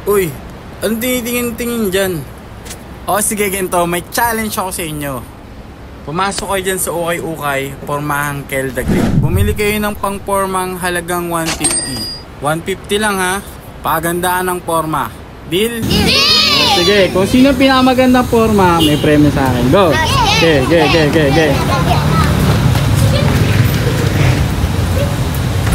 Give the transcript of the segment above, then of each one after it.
Uy, anong tinitingin-tingin dyan? O sige ganito, may challenge ako sa inyo. Pumasok kayo dyan sa ukay-ukay, pormahang Kel the Great. Bumili kayo ng pang-pormang halagang 150. 150 lang ha, pagandaan ng porma. Deal? Sige, kung sino pinakamagandang porma, may premyo sa akin. Go! Okay.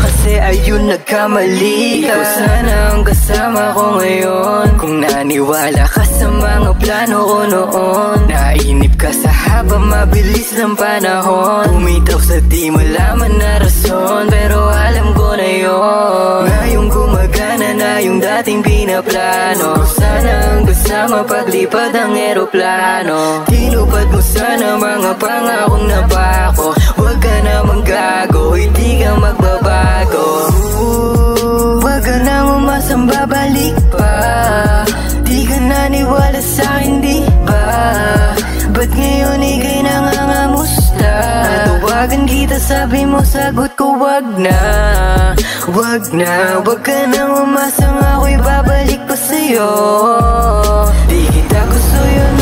Kasi ayun nagkamali ka. Sana ang kasama ko ngayon. Kung naniwala ka sa mga plano ko noon, nainip ka sa haba mabilis ng panahon. Bumitaw sa di malaman na rason, pero alam ko na yun. Ngayong gumagana na yung dating pinaplano. Sana ang kasama paglipad ng eroplano. Tinupad mo sana mga pangakong napako. Huwag ka namang gago, hindi ka magbabago. Huwag ka nang umasang babalik pa. Di ka naniwala sa'kin, di ba? Ba't ngayon ika'y nangangamusta? Tawagan kita, sabi mo sagot ko wag na. Wag na, wag ka nang umasang ako'y babalik pa sa'yo. Di kita gusto yun.